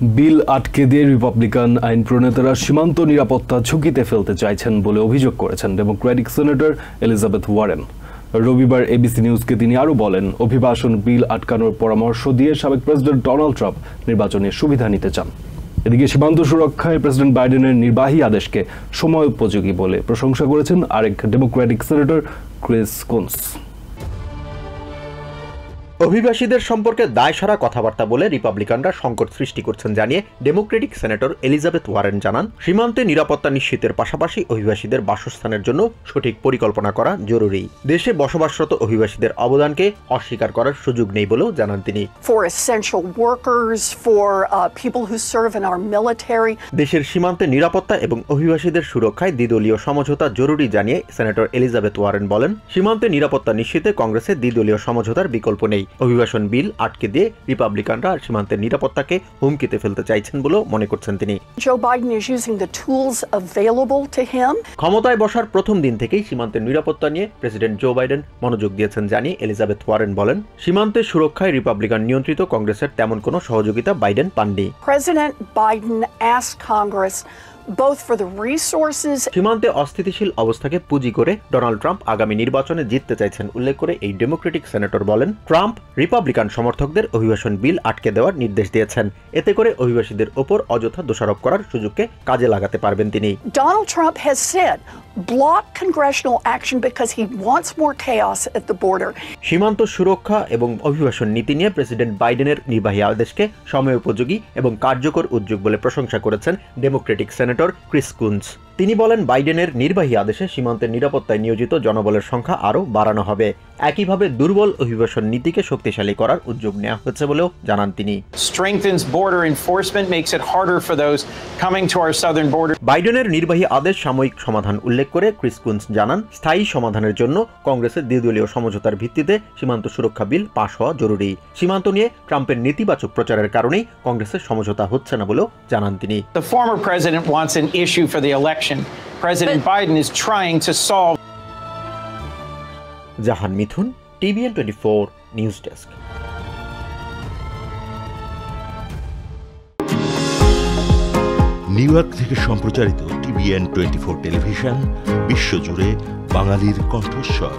বিল আটকে দিয়ে রিপাবলিকান আইন প্রণেতারা সীমান্ত নিরাপত্তা ঝুঁকিতে ফেলতে চাইছেন বলে অভিযোগ করেছেন ডেমোক্রেটিক সেনেটর এলিজাবেথ ওয়ারেন। রবিবার এবিসি নিউজকে তিনি আরও বলেন, অভিবাসন বিল আটকানোর পরামর্শ দিয়ে সাবেক প্রেসিডেন্ট ডোনাল্ড ট্রাম্প নির্বাচনের সুবিধা নিতে চান। এদিকে সীমান্ত সুরক্ষায় প্রেসিডেন্ট বাইডেনের নির্বাহী আদেশকে সময় উপযোগী বলে প্রশংসা করেছেন আরেক ডেমোক্রেটিক সেনেটর ক্রিস কুনস। অভিবাসীদের সম্পর্কে দায়সারা কথাবার্তা বলে রিপাবলিকানরা সংকট সৃষ্টি করছেন জানিয়ে ডেমোক্রেটিক সেনেটর এলিজাবেথ ওয়ারেন জানান, সীমান্তে নিরাপত্তা নিশ্চিতের পাশাপাশি অভিবাসীদের বাসস্থানের জন্য সঠিক পরিকল্পনা করা জরুরি। দেশে বসবাসরত অভিবাসীদের অবদানকে অস্বীকার করার সুযোগ নেই বলেও জানান তিনি। দেশের সীমান্তে নিরাপত্তা এবং অভিবাসীদের সুরক্ষায় দ্বিদলীয় সমঝোতা জরুরি জানিয়ে সেনেটর এলিজাবেথ ওয়ারেন বলেন, সীমান্তে নিরাপত্তা নিশ্চিতে কংগ্রেসে দ্বিদলীয় সমঝোতার বিকল্প নেই। অভিবাসন বিল আটকে দিয়ে রিপাবলিকানরা সীমান্তের নিরাপত্তাকে হুমকিতে ফেলতে চাইছেন বলেও মনে করছেন তিনি। ক্ষমতায় বসার প্রথম দিন থেকেই সীমান্তের নিরাপত্তা নিয়ে প্রেসিডেন্ট জো বাইডেন মনোযোগ দিয়েছেন জানিয়ে এলিজাবেথ ওয়ারেন বলেন, সীমান্তের সুরক্ষায় রিপাবলিকান নিয়ন্ত্রিত কংগ্রেসের তেমন কোনো সহযোগিতা বাইডেন পাননি। President Biden asked Congress both for the resources. সীমান্তে অস্থিতিশীল অবস্থাকে পুঁজি করে ডোনাল্ড ট্রাম্প আগামী নির্বাচনে জিততে চাইছেন উল্লেখ করে এই ডেমোক্রেটিক সেনেটর বলেন, ট্রাম্প রিপাবলিকান সমর্থকদের অভিবাসন বিল আটকে দেওয়ার নির্দেশ দিয়েছেন। এতে করে অভিবাসীদের ওপর অযথা দোষারোপ করার সুযোগকে কাজে লাগাতে পারবেন তিনি। Donald Trump has said block congressional action because he wants more chaos at the border. সীমান্ত সুরক্ষা এবং অভিবাসন নীতি নিয়ে প্রেসিডেন্ট বাইডেনের নির্বাহী আদেশকে সময়োপযোগী এবং কার্যকর উদ্যোগ বলে প্রশংসা করেছেন ডেমোক্রেটিক সেনেটর ক্রিস কুনস। তিনি বলেন, বাইডেনের নির্বাহী আদেশে সীমান্তের নিরাপত্তায় নিয়োজিত জনবলের সংখ্যা আরও বাড়ানো হবে। একইভাবে দুর্বল অভিবাসন নীতিকে শক্তিশালী করার উদ্যোগ নেওয়া হচ্ছে বলেও জানান তিনি। বাইডেনের নির্বাহী আদেশ সাময়িক সমাধান উল্লেখ করে ক্রিস কুনস জানান, স্থায়ী সমাধানের জন্য কংগ্রেসের দ্বিদলীয় সমঝোতার ভিত্তিতে সীমান্ত সুরক্ষা বিল পাশ হওয়া জরুরি। সীমান্ত নিয়ে ট্রাম্পের নেতিবাচক প্রচারের কারণেই কংগ্রেসের সমঝোতা হচ্ছে না বলেও জানান তিনি। The former president wants an issue for the election. President Biden is trying to solve. Jahan Mithun, TVN 24 news desk. New York থেকে সম্প্রচারিত TVN 24 টেলিভিশন বিশ্বজুড়ে বাঙালির কণ্ঠস্বর।